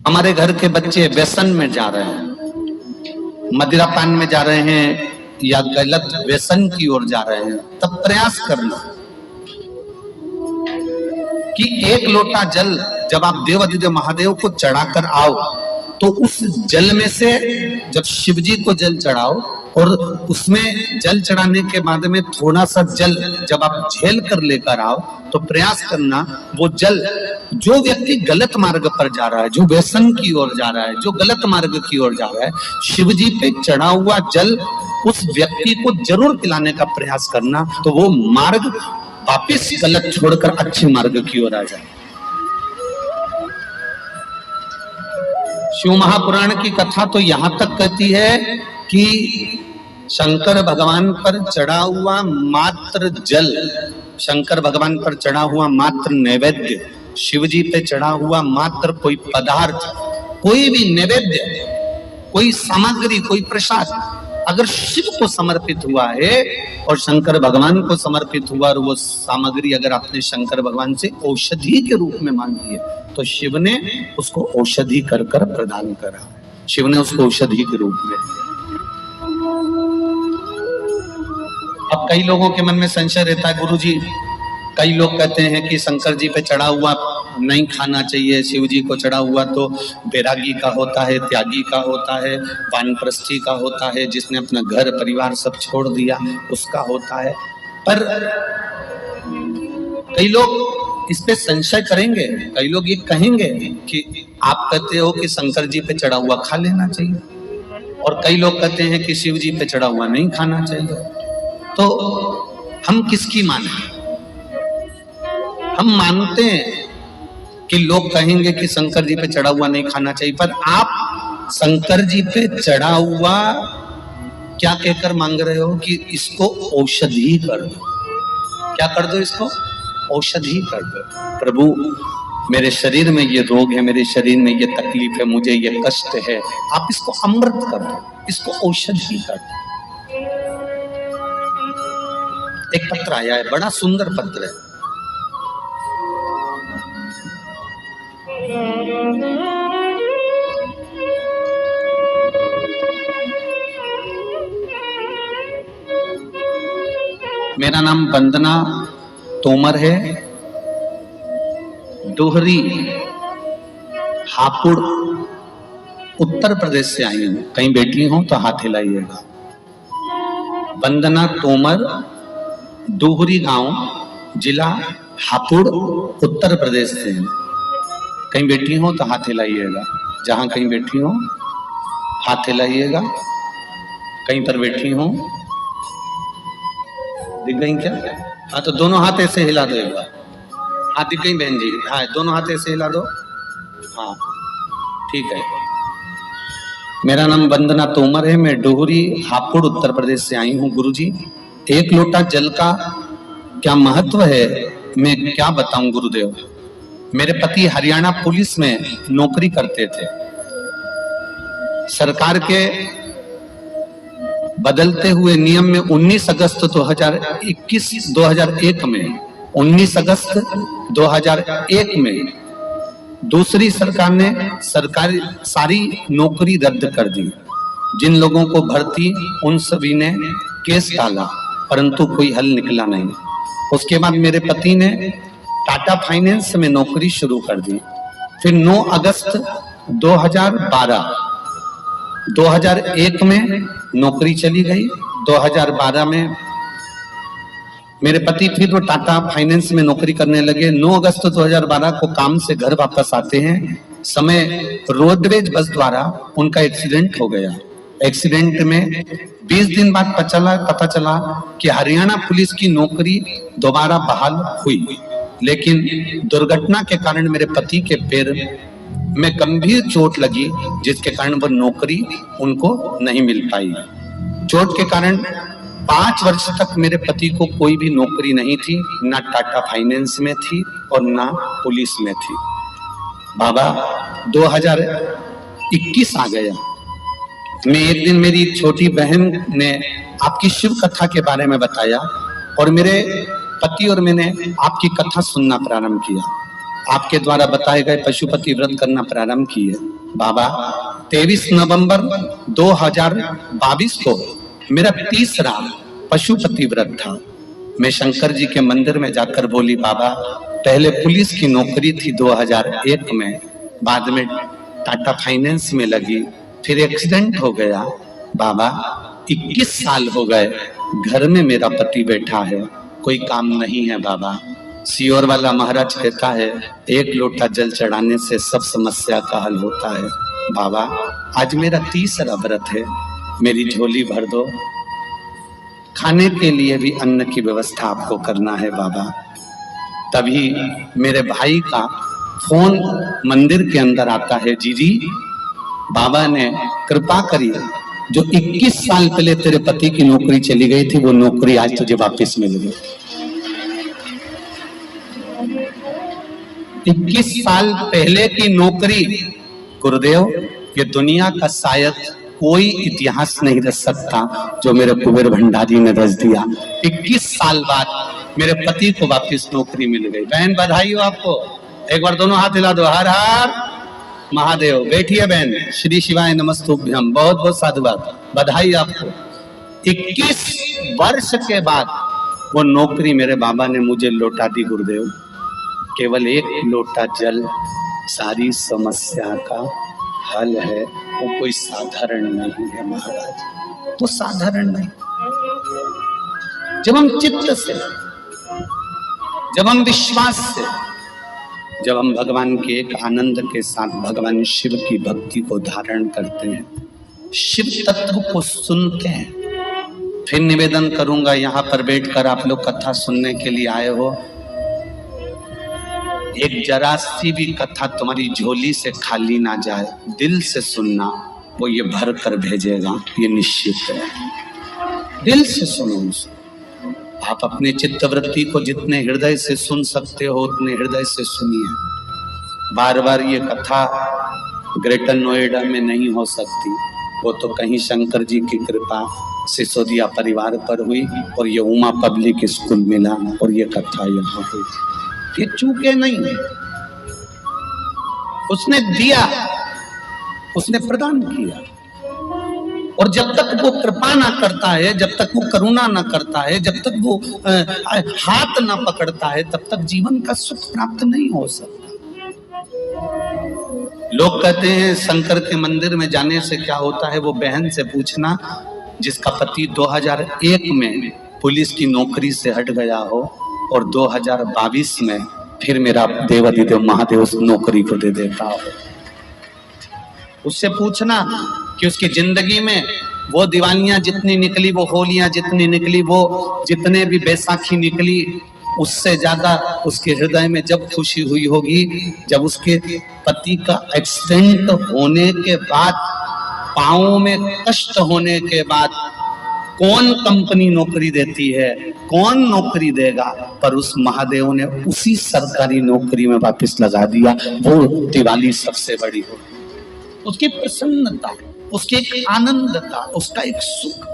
हमारे घर के बच्चे व्यसन में जा रहे हैं, मदिरापान में जा रहे हैं या गलत व्यसन की ओर जा रहे हैं, तब प्रयास करना कि एक लोटा जल जब आप देवाधिदेव महादेव को चढ़ाकर आओ तो उस जल में से जब शिव जी को जल चढ़ाओ और उसमें जल चढ़ाने के बाद में थोड़ा सा जल जब आप झेल कर लेकर आओ तो प्रयास करना वो जल, जो व्यक्ति गलत मार्ग पर जा रहा है, जो व्यसन की ओर जा रहा है, जो गलत मार्ग की ओर जा रहा है, शिव जी पे चढ़ा हुआ जल उस व्यक्ति को जरूर पिलाने का प्रयास करना, तो वो मार्ग वापिस गलत छोड़कर अच्छे मार्ग की ओर आ जाए। शिव महापुराण की कथा तो यहां तक कहती है कि शंकर भगवान पर चढ़ा हुआ मात्र जल, शंकर भगवान पर चढ़ा हुआ मात्र नैवेद्य, शिव जी पे चढ़ा हुआ मात्र कोई पदार्थ, कोई भी नैवेद्य, कोई सामग्री, कोई प्रसाद अगर शिव को समर्पित हुआ है और शंकर भगवान को समर्पित हुआ और वो सामग्री अगर आपने शंकर भगवान से औषधि के रूप में मांगी है तो शिव ने उसको औषधि कर कर प्रदान करा, शिव ने उसको औषधि के रूप में। अब कई लोगों के मन में संशय रहता है, गुरुजी कई लोग कहते हैं कि शंकर जी पे चढ़ा हुआ नहीं खाना चाहिए, शिव जी को चढ़ा हुआ तो बैरागी का होता है, त्यागी का होता है, वानप्रस्थी का होता है, जिसने अपना घर परिवार सब छोड़ दिया उसका होता है। पर कई लोग इस पे संशय करेंगे, कई लोग ये कहेंगे कि आप कहते हो कि शंकर जी पे चढ़ा हुआ खा लेना चाहिए, और कई लोग कहते हैं कि शिव जी पे चढ़ा हुआ नहीं खाना चाहिए। तो हम किसकी माने? हम मानते हैं कि लोग कहेंगे कि शंकर जी पे चढ़ा हुआ नहीं खाना चाहिए, पर आप शंकर जी पे चढ़ा हुआ क्या कहकर मांग रहे हो कि इसको औषधि कर दो। क्या कर दो? इसको औषधि कर दो। प्रभु मेरे शरीर में ये रोग है, मेरे शरीर में ये तकलीफ है, मुझे ये कष्ट है, आप इसको अमृत कर दो, इसको औषधि कर दो। एक पत्र आया है, बड़ा सुंदर पत्र है। मेरा नाम वंदना तोमर है, डोहरी हापुड़ उत्तर प्रदेश से आई हूं। कहीं बैठी हो तो हाथ हिलाइएगा। वंदना तोमर, डोहरी गांव, जिला हापुड़, उत्तर प्रदेश से है। कहीं बैठी हो तो हाथ हिलाइएगा। जहां कहीं बैठी हो हाथ हिलाइएगा। कहीं पर बैठी हो, दिख गई क्या? हाँ, तो दोनों हाथ ऐसे हिला दो एक बार। हाँ, दिख गई बहन जी? हाँ, दोनों हाथ ऐसे हिला दो। हाँ, ठीक है। मेरा नाम वंदना तोमर है, मैं डोहरी हापुड़ उत्तर प्रदेश से आई हूँ। गुरुजी, एक लोटा जल का क्या महत्व है मैं क्या बताऊं गुरुदेव। मेरे पति हरियाणा पुलिस में नौकरी करते थे। सरकार के बदलते हुए नियम में 19 अगस्त 2001 में 19 अगस्त 2001 में दूसरी सरकार ने सरकारी सारी नौकरी रद्द कर दी। जिन लोगों को भर्ती उन सभी ने केस डाला, परंतु कोई हल निकला नहीं। उसके बाद मेरे पति ने टाटा फाइनेंस में नौकरी शुरू कर दी। फिर 9 अगस्त 2001 में नौकरी चली गई। 2012 में मेरे पति फिर वो टाटा फाइनेंस में नौकरी करने लगे। 9 अगस्त 2012 को काम से घर वापस आते हैं समय रोडवेज बस द्वारा उनका एक्सीडेंट हो गया। एक्सीडेंट में 20 दिन बाद पता चला कि हरियाणा पुलिस की नौकरी दोबारा बहाल हुई, लेकिन दुर्घटना के कारण मेरे पति के पैर में गंभीर चोट लगी, जिसके कारण वो नौकरी उनको नहीं मिल पाई। चोट के कारण 5 वर्ष तक मेरे पति को कोई भी नौकरी नहीं थी, ना टाटा फाइनेंस में थी और ना पुलिस में थी। बाबा 2021 आ गया। मैं एक दिन मेरी छोटी बहन ने आपकी शिव कथा के बारे में बताया और मेरे पति और मैंने आपकी कथा सुनना प्रारंभ किया। आपके द्वारा बताए गए पशुपति व्रत करना प्रारंभ किए। बाबा 23 नवंबर 2022 को मेरा तीसरा पशुपति व्रत था। मैं शंकर जी के मंदिर में जाकर बोली, बाबा पहले पुलिस की नौकरी थी 2001 में, बाद में टाटा फाइनेंस में लगी, फिर एक्सीडेंट हो गया। बाबा 21 साल हो गए, घर में मेरा पति बैठा है, कोई काम नहीं है। बाबा सियोर वाला महाराज कहता है एक लोटा जल चढ़ाने से सब समस्या का हल होता है। बाबा आज मेरा तीसरा व्रत है, मेरी झोली भर दो, खाने के लिए भी अन्न की व्यवस्था आपको करना है बाबा। तभी मेरे भाई का फोन मंदिर के अंदर आता है, जीजी बाबा ने कृपा करी, जो 21 साल पहले तेरे पति की नौकरी चली गई थी वो नौकरी आज तुझे वापस मिल गई। 21 साल पहले की नौकरी, गुरुदेव ये दुनिया का शायद कोई इतिहास नहीं रच सकता जो मेरे कुबेर भंडारी ने रच दिया। 21 साल बाद मेरे पति को वापस नौकरी मिल गई। बहन बधाई हो आपको, एक बार दोनों हाथ हिला दो, हर हर महादेव। बैठिए बहन, श्री शिवाय नमस्तुभ्यम, बहुत बहुत साधुवाद, बधाई आपको। 21 वर्ष के बाद वो नौकरी मेरे बाबा ने मुझे लौटा दी। गुरुदेव केवल एक लोटा जल सारी समस्या का हल है, वो कोई साधारण नहीं है महाराज, वो साधारण नहीं। जब हम चित्त से, जब हम विश्वास से, जब हम भगवान के एक आनंद के साथ भगवान शिव की भक्ति को धारण करते हैं, शिव तत्व को सुनते हैं। फिर निवेदन करूंगा, यहाँ पर बैठकर आप लोग कथा सुनने के लिए आए हो, एक जरा सी भी कथा तुम्हारी झोली से खाली ना जाए, दिल से सुनना, वो ये भर कर भेजेगा, ये निश्चित है। दिल से सुनो उसे। आप अपने चित्तवृत्ति को जितने हृदय से सुन सकते हो उतने हृदय से सुनिए। बार बार ये कथा ग्रेटर नोएडा में नहीं हो सकती, वो तो कहीं शंकर जी की कृपा सिसोदिया परिवार पर हुई और ये उमा पब्लिक स्कूल मिला और ये कथा यहाँ हुई। ये चूके नहीं, उसने दिया, उसने प्रदान किया। और जब तक वो कृपा ना करता है, जब तक वो करुणा ना करता है, जब तक वो हाथ ना पकड़ता है, तब तक जीवन का सुख प्राप्त नहीं हो सकता। लोग कहते हैं शंकर के मंदिर में जाने से क्या होता है, वो बहन से पूछना जिसका पति 2001 में पुलिस की नौकरी से हट गया हो और 2022 में फिर मेरा देवाधिदेव महादेव उस नौकरी को दे देता हो। उससे पूछना कि उसकी जिंदगी में वो दिवालियां जितनी निकली, वो होलियां जितनी निकली, वो जितने भी बैसाखी निकली, उससे ज्यादा उसके हृदय में जब खुशी हुई होगी जब उसके पति का एक्सीडेंट होने के बाद, पांवों में कष्ट होने के बाद कौन कंपनी नौकरी देती है, कौन नौकरी देगा, पर उस महादेव ने उसी सरकारी नौकरी में वापस लगा दिया। वो दिवाली सबसे बड़ी हो, उसकी प्रसन्नता, उसकी एक आनंदता, उसका एक सुख।